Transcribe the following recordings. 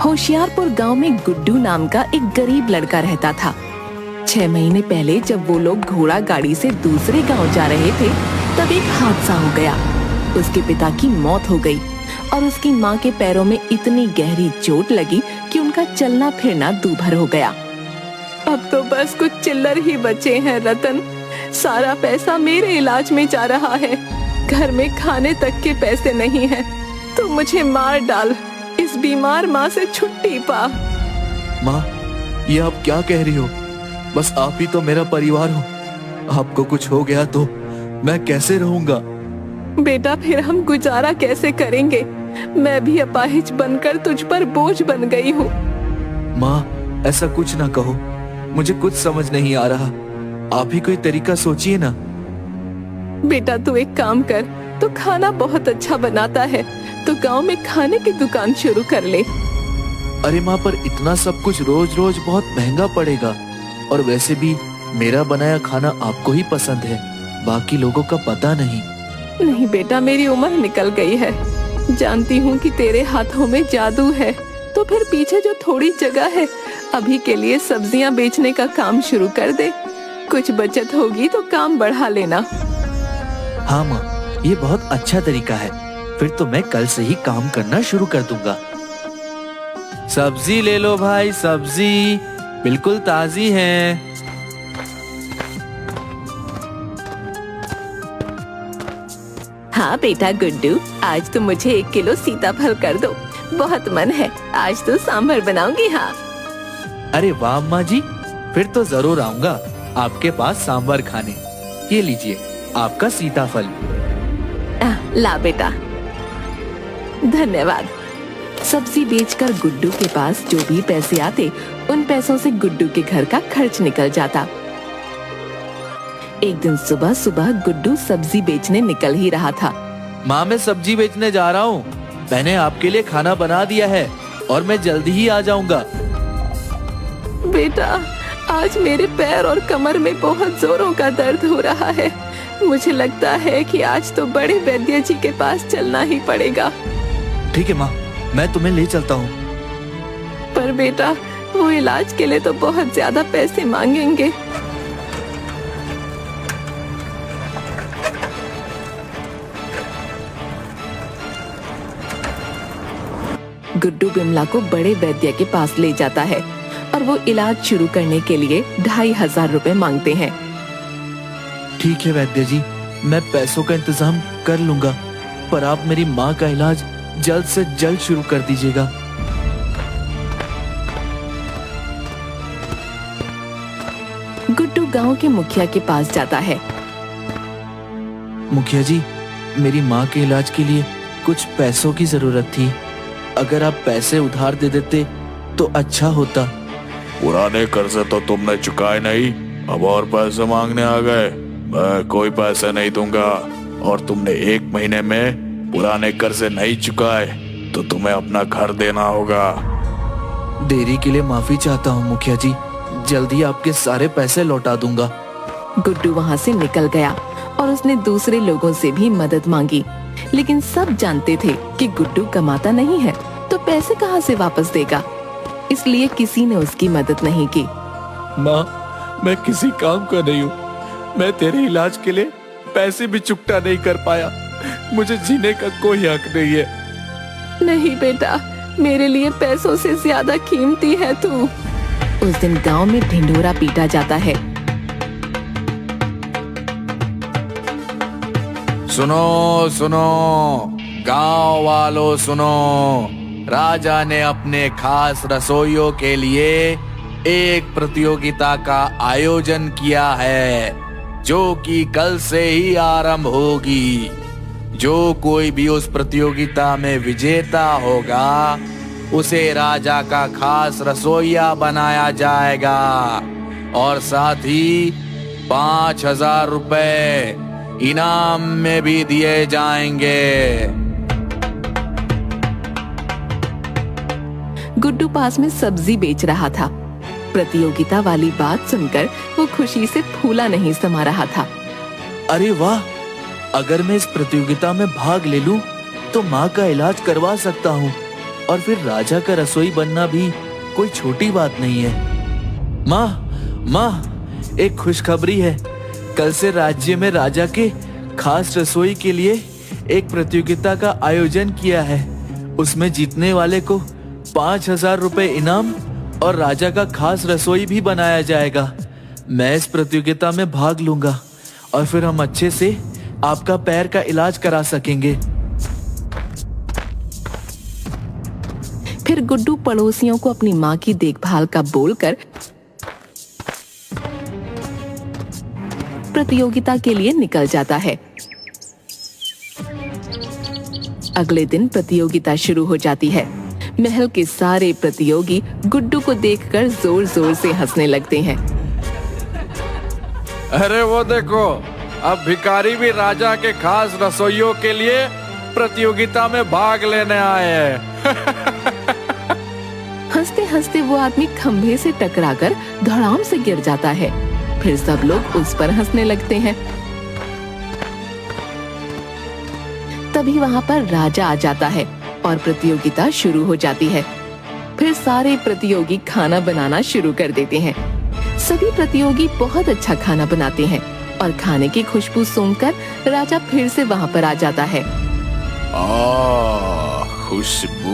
होशियारपुर गांव में गुड्डू नाम का एक गरीब लड़का रहता था। 6 महीने पहले जब वो लोग घोड़ा गाड़ी से दूसरे गांव जा रहे थे, तब एक हादसा हो गया। उसके पिता की मौत हो गई और उसकी माँ के पैरों में इतनी गहरी चोट लगी कि उनका चलना फिरना दूभर हो गया। अब तो बस कुछ चिल्लर ही बचे हैं रतन। सारा पैसा मेरे इलाज में जा रहा है। घर में खाने तक के पैसे नहीं हैं। तो मुझे मार डाल, इस बीमार माँ से छुट्टी पा। माँ, ये आप क्या कह रही हो? बस आप ही तो मेरा परिवार हो। आपको कुछ हो गया तो मैं कैसे रहूंगा? बेटा, फिर हम गुजारा कैसे करेंगे? मैं भी अपाहिज बनकर तुझ पर बोझ बन गई हूँ। माँ, ऐसा कुछ ना कहो। मुझे कुछ समझ नहीं आ रहा। आप ही कोई तरीका सोचिए ना। बेटा, तू एक काम कर, तू खाना बहुत अच्छा बनाता है, तो गांव में खाने की दुकान शुरू कर ले। अरे माँ, पर इतना सब कुछ रोज रोज बहुत महंगा पड़ेगा। और वैसे भी मेरा बनाया खाना आपको ही पसंद है, बाकी लोगों का पता नहीं। नहीं बेटा, मेरी उम्र निकल गई है। जानती हूँ कि तेरे हाथों में जादू है। तो फिर पीछे जो थोड़ी जगह है, अभी के लिए सब्जियाँ बेचने का काम शुरू कर दे। कुछ बचत होगी तो काम बढ़ा लेना। हाँ माँ, ये बहुत अच्छा तरीका है। फिर तो मैं कल से ही काम करना शुरू कर दूंगा। सब्जी ले लो भाई, सब्जी बिल्कुल ताजी है। हाँ बेटा गुड्डू, आज तो मुझे 1 किलो सीताफल कर दो। बहुत मन है, आज तो सांभर बनाऊंगी। हाँ। अरे वाह अम्मा जी, फिर तो जरूर आऊंगा आपके पास सांभर खाने। ये लीजिए आपका सीताफल। ला बेटा। धन्यवाद। सब्जी बेचकर गुड्डू के पास जो भी पैसे आते, उन पैसों से गुड्डू के घर का खर्च निकल जाता। एक दिन सुबह सुबह गुड्डू सब्जी बेचने निकल ही रहा था। माँ, मैं सब्जी बेचने जा रहा हूँ। मैंने आपके लिए खाना बना दिया है और मैं जल्दी ही आ जाऊंगा। बेटा, आज मेरे पैर और कमर में बहुत जोरों का दर्द हो रहा है। मुझे लगता है कि आज तो बड़े वैद्य जी के पास चलना ही पड़ेगा। ठीक है माँ, मैं तुम्हें ले चलता हूँ। पर बेटा, वो इलाज के लिए तो बहुत ज्यादा पैसे मांगेंगे। गुड्डू बिमला को बड़े वैद्य के पास ले जाता है और वो इलाज शुरू करने के लिए 2500 रुपए मांगते हैं। ठीक है वैद्य जी, मैं पैसों का इंतजाम कर लूंगा, पर आप मेरी माँ का इलाज जल्द से जल्द शुरू कर दीजिएगा। गुड्डू गांव के मुखिया के पास जाता है। मुखिया जी, मेरी माँ के इलाज के लिए कुछ पैसों की जरूरत थी। अगर आप पैसे उधार दे देते तो अच्छा होता। पुराने कर्ज तो तुमने चुकाए नहीं, अब और पैसे मांगने आ गए। मैं कोई पैसे नहीं दूंगा। और तुमने 1 महीने में पुराने कर्ज नहीं चुकाए तो तुम्हें अपना घर देना होगा। देरी के लिए माफी चाहता हूँ मुखिया जी, जल्दी आपके सारे पैसे लौटा दूंगा। गुड्डू वहाँ से निकल गया और उसने दूसरे लोगों से भी मदद मांगी, लेकिन सब जानते थे कि गुड्डू कमाता नहीं है, तो पैसे कहाँ से वापस देगा। इसलिए किसी ने उसकी मदद नहीं की। माँ, मैं किसी काम का नहीं हूँ। मैं तेरे इलाज के लिए पैसे भी चुकता नहीं कर पाया। मुझे जीने का कोई हक नहीं है। नहीं बेटा, मेरे लिए पैसों से ज्यादा कीमती है तू। उस दिन गांव में ढिंढोरा पीटा जाता है। सुनो सुनो गांव वालों, सुनो। राजा ने अपने खास रसोइयों के लिए एक प्रतियोगिता का आयोजन किया है, जो कि कल से ही आरंभ होगी। जो कोई भी उस प्रतियोगिता में विजेता होगा, उसे राजा का खास रसोइया बनाया जाएगा और साथ ही 5000 रुपए इनाम में भी दिए जाएंगे। गुड्डू पास में सब्जी बेच रहा था। प्रतियोगिता वाली बात सुनकर वो खुशी से फूला नहीं समा रहा था। अरे वाह, अगर मैं इस प्रतियोगिता में भाग ले लूं तो माँ का इलाज करवा सकता हूँ। और फिर राजा का रसोई बनना भी कोई छोटी बात नहीं है। माँ, एक खुशखबरी है। कल से राज्य में राजा के खास रसोई के लिए एक प्रतियोगिता का आयोजन किया है। उसमें जीतने वाले को 5,000 रुपए इनाम और राजा का खास रसोई भी बनाया जाएगा। मैं इस प्रतियोगिता में भाग लूंगा और फिर हम अच्छे से आपका पैर का इलाज करा सकेंगे। फिर गुड्डू पड़ोसियों को अपनी माँ की देखभाल का बोलकर प्रतियोगिता के लिए निकल जाता है। अगले दिन प्रतियोगिता शुरू हो जाती है। महल के सारे प्रतियोगी गुड्डू को देखकर जोर जोर से हंसने लगते हैं। अरे वो देखो, अब भिखारी भी राजा के खास रसोइयों के लिए प्रतियोगिता में भाग लेने आए हैं। हंसते हंसते वो आदमी खंभे से टकराकर धड़ाम से गिर जाता है। फिर सब लोग उस पर हंसने लगते हैं। तभी वहाँ पर राजा आ जाता है और प्रतियोगिता शुरू हो जाती है। फिर सारे प्रतियोगी खाना बनाना शुरू कर देते हैं। सभी प्रतियोगी बहुत अच्छा खाना बनाते हैं और खाने की खुशबू सूंघकर राजा फिर से वहाँ पर आ जाता है। खुशबू,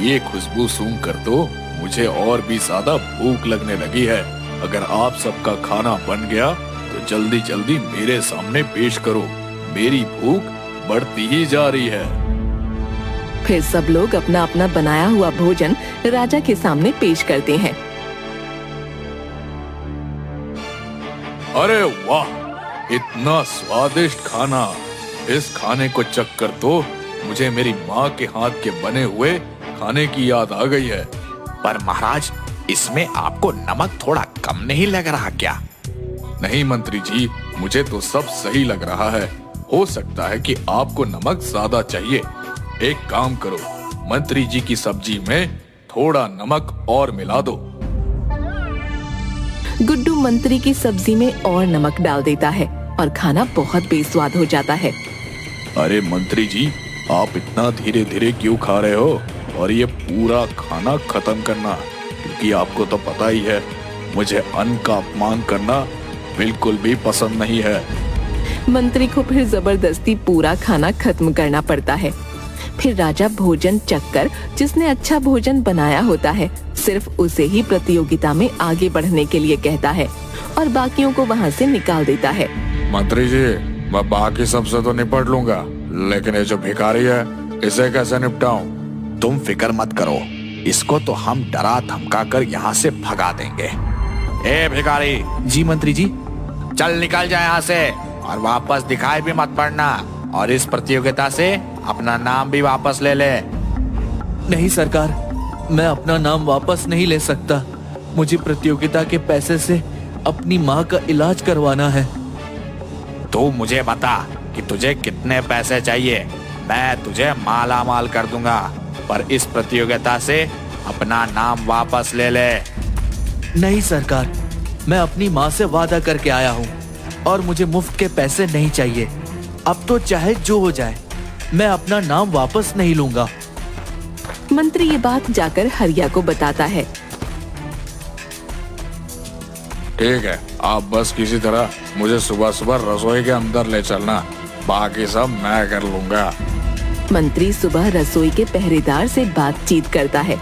ये खुशबू सूंघकर तो मुझे और भी ज्यादा भूख लगने लगी है। अगर आप सबका खाना बन गया तो जल्दी जल्दी मेरे सामने पेश करो। मेरी भूख बढ़ती ही जा रही है। फिर सब लोग अपना अपना बनाया हुआ भोजन राजा के सामने पेश करते हैं। अरे वाह, इतना स्वादिष्ट खाना! इस खाने को चखकर तो मुझे मेरी माँ के हाथ के बने हुए खाने की याद आ गई है। पर महाराज, इसमें आपको नमक थोड़ा कम नहीं लग रहा क्या? नहीं मंत्री जी, मुझे तो सब सही लग रहा है। हो सकता है कि आपको नमक ज्यादा चाहिए। एक काम करो, मंत्री जी की सब्जी में थोड़ा नमक और मिला दो। गुड्डू मंत्री की सब्जी में और नमक डाल देता है और खाना बहुत बेस्वाद हो जाता है। अरे मंत्री जी, आप इतना धीरे धीरे क्यों खा रहे हो? और ये पूरा खाना खत्म करना, क्योंकि आपको तो पता ही है मुझे अन्न का अपमान करना बिल्कुल भी पसंद नहीं है। मंत्री को फिर जबरदस्ती पूरा खाना खत्म करना पड़ता है। फिर राजा भोजन चखकर जिसने अच्छा भोजन बनाया होता है सिर्फ उसे ही प्रतियोगिता में आगे बढ़ने के लिए कहता है और बाकियों को वहाँ से निकाल देता है। मंत्री जी, मैं बाकी सबसे तो निपट लूंगा, लेकिन ये जो भिखारी है इसे कैसे निपटाऊं? तुम फिक्र मत करो, इसको तो हम डरा धमका कर यहाँ से भगा देंगे। ए भिखारी! जी मंत्री जी। चल निकल जाए यहाँ से और वापस दिखाई भी मत पड़ना, और इस प्रतियोगिता से अपना नाम भी वापस ले ले। नहीं सरकार, मैं अपना नाम वापस नहीं ले सकता। मुझे प्रतियोगिता के पैसे से अपनी माँ का इलाज करवाना है। तू मुझे बता कि तुझे कितने पैसे चाहिए, मैं तुझे माला माल कर दूंगा, पर इस प्रतियोगिता से अपना नाम वापस ले ले। नहीं सरकार, मैं अपनी माँ से वादा करके आया हूँ और मुझे मुफ्त के पैसे नहीं चाहिए। अब तो चाहे जो हो जाए, मैं अपना नाम वापस नहीं लूंगा। मंत्री ये बात जाकर हरिया को बताता है। ठीक है, आप बस किसी तरह मुझे सुबह सुबह रसोई के अंदर ले चलना, बाकी सब मैं कर लूंगा। मंत्री सुबह रसोई के पहरेदार से बातचीत करता है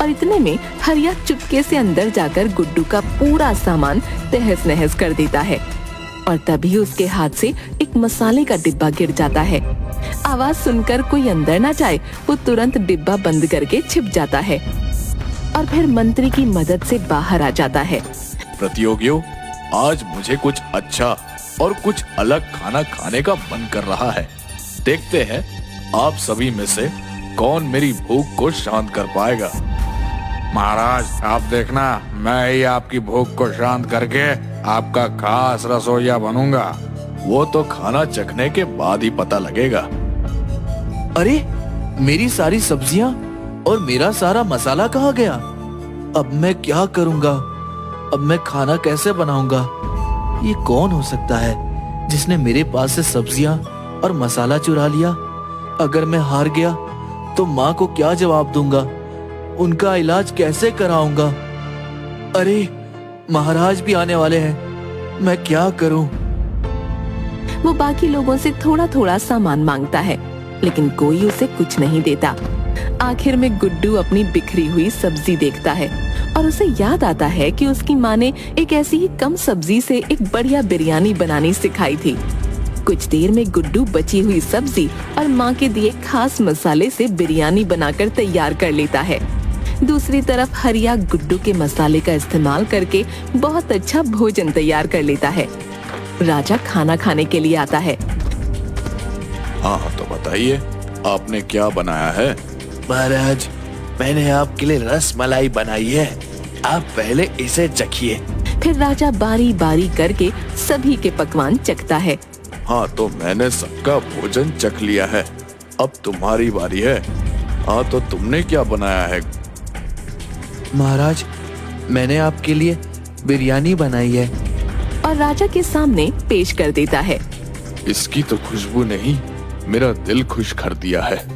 और इतने में हरिया चुपके से अंदर जाकर गुड्डू का पूरा सामान तहस नहस कर देता है और तभी उसके हाथ से एक मसाले का डिब्बा गिर जाता है। आवाज सुनकर कोई अंदर ना जाए, वो तुरंत डिब्बा बंद करके छिप जाता है और फिर मंत्री की मदद से बाहर आ जाता है। प्रतियोगियों, आज मुझे कुछ अच्छा और कुछ अलग खाना खाने का मन कर रहा है। देखते हैं आप सभी में से कौन मेरी भूख को शांत कर पाएगा। महाराज, आप देखना, मैं ही आपकी भूख को शांत करके आपका खास रसोइया बनूंगा। वो तो खाना चखने के बाद ही पता लगेगा। अरे, मेरी सारी सब्जियां और मेरा सारा मसाला कहाँ गया? अब मैं क्या करूंगा? अब मैं खाना कैसे बनाऊंगा? ये कौन हो सकता है जिसने मेरे पास से सब्जियां और मसाला चुरा लिया? अगर मैं हार गया तो माँ को क्या जवाब दूंगा? उनका इलाज कैसे कराऊंगा? अरे महाराज भी आने वाले हैं, मैं क्या करूं? वो बाकी लोगों से थोड़ा थोड़ा सामान मांगता है, लेकिन कोई उसे कुछ नहीं देता। आखिर में गुड्डू अपनी बिखरी हुई सब्जी देखता है और उसे याद आता है कि उसकी माँ ने एक ऐसी ही कम सब्जी से एक बढ़िया बिरयानी बनानी सिखाई थी। कुछ देर में गुड्डू बची हुई सब्जी और माँ के दिए खास मसाले से बिरयानी बनाकर तैयार कर लेता है। दूसरी तरफ हरिया गुड्डू के मसाले का इस्तेमाल करके बहुत अच्छा भोजन तैयार कर लेता है। राजा खाना खाने के लिए आता है। हाँ तो बताइए, आपने क्या बनाया है? महाराज, मैंने आपके लिए रस मलाई बनाई है, आप पहले इसे चखिए। फिर राजा बारी बारी करके सभी के पकवान चखता है। हाँ तो मैंने सबका भोजन चख लिया है, अब तुम्हारी बारी है। हाँ तो तुमने क्या बनाया है? महाराज, मैंने आपके लिए बिरयानी बनाई है। और राजा के सामने पेश कर देता है। इसकी तो खुशबू नहीं, मेरा दिल खुश कर दिया है।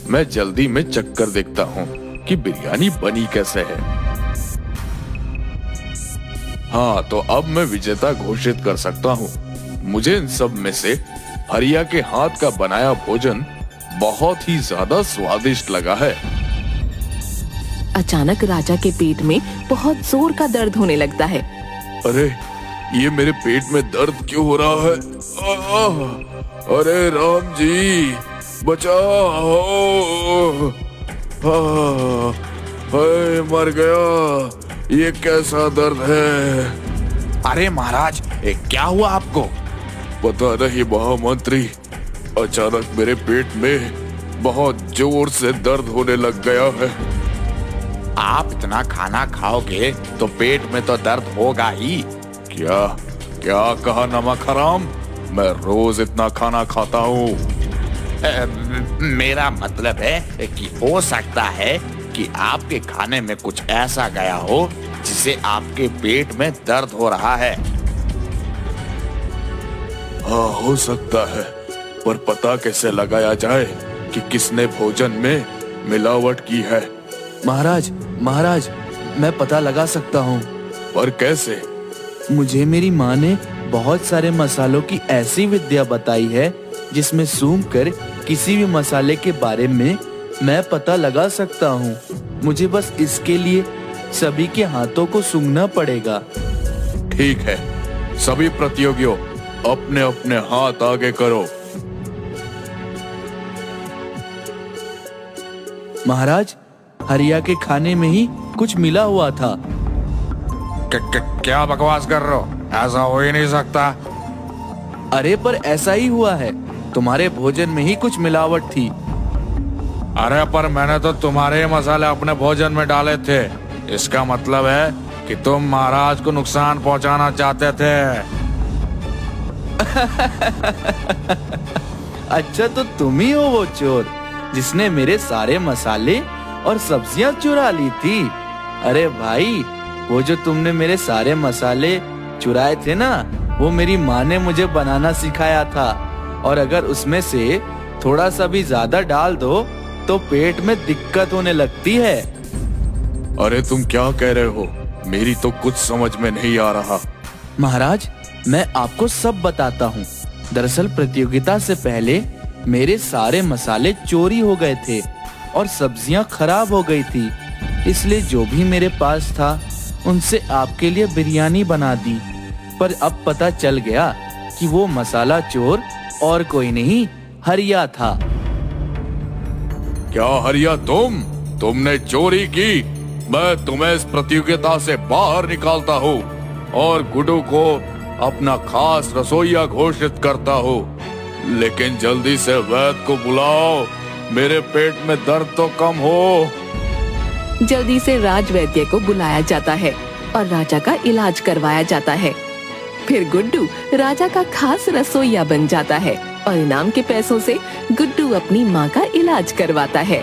मैं जल्दी में चख कर देखता हूँ कि बिरयानी बनी कैसे है। हाँ तो अब मैं विजेता घोषित कर सकता हूँ। मुझे इन सब में से हरिया के हाथ का बनाया भोजन बहुत ही ज्यादा स्वादिष्ट लगा है। अचानक राजा के पेट में बहुत जोर का दर्द होने लगता है। अरे ये मेरे पेट में दर्द क्यों हो रहा है? अरे राम जी बचाओ! हाय मर गया, ये कैसा दर्द है? अरे महाराज, क्या हुआ आपको? पता नहीं महामंत्री, अचानक मेरे पेट में बहुत जोर से दर्द होने लग गया है। आप इतना खाना खाओगे तो पेट में तो दर्द होगा ही। क्या क्या कहा नमक हराम? मैं रोज इतना खाना खाता हूँ। मेरा मतलब है कि हो सकता है कि आपके खाने में कुछ ऐसा गया हो जिससे आपके पेट में दर्द हो रहा है। हाँ हो सकता है, पर पता कैसे लगाया जाए कि किसने भोजन में मिलावट की है? महाराज, महाराज, मैं पता लगा सकता हूँ। पर कैसे? मुझे मेरी माँ ने बहुत सारे मसालों की ऐसी विद्या बताई है जिसमें सूंघ कर किसी भी मसाले के बारे में मैं पता लगा सकता हूँ। मुझे बस इसके लिए सभी के हाथों को सूंघना पड़ेगा। ठीक है, सभी प्रतियोगियों अपने अपने हाथ आगे करो। महाराज, हरिया के खाने में ही कुछ मिला हुआ था। क्या बकवास कर रहे हो? ऐसा हो ही नहीं सकता। अरे पर ऐसा ही हुआ है, तुम्हारे भोजन में ही कुछ मिलावट थी। अरे पर मैंने तो तुम्हारे ही मसाले अपने भोजन में डाले थे। इसका मतलब है कि तुम महाराज को नुकसान पहुंचाना चाहते थे। अच्छा तो तुम ही हो वो चोर जिसने मेरे सारे मसाले और सब्जियां चुरा ली थी। अरे भाई, वो जो तुमने मेरे सारे मसाले चुराए थे ना, वो मेरी माँ ने मुझे बनाना सिखाया था। और अगर उसमें से थोड़ा सा भी ज्यादा डाल दो तो पेट में दिक्कत होने लगती है। अरे तुम क्या कह रहे हो? मेरी तो कुछ समझ में नहीं आ रहा। महाराज, मैं आपको सब बताता हूँ। दरअसल प्रतियोगिता से पहले मेरे सारे मसाले चोरी हो गए थे और सब्जियां खराब हो गई थी, इसलिए जो भी मेरे पास था उनसे आपके लिए बिरयानी बना दी। पर अब पता चल गया कि वो मसाला चोर और कोई नहीं, हरिया था। क्या हरिया तुमने चोरी की? मैं तुम्हें इस प्रतियोगिता से बाहर निकालता हूँ और गुड्डू को अपना खास रसोइया घोषित करता हूँ। लेकिन जल्दी से वैद्य को बुलाओ, मेरे पेट में दर्द तो कम हो। जल्दी से राजवैद्य को बुलाया जाता है और राजा का इलाज करवाया जाता है। फिर गुड्डू राजा का खास रसोइया बन जाता है और इनाम के पैसों से गुड्डू अपनी माँ का इलाज करवाता है।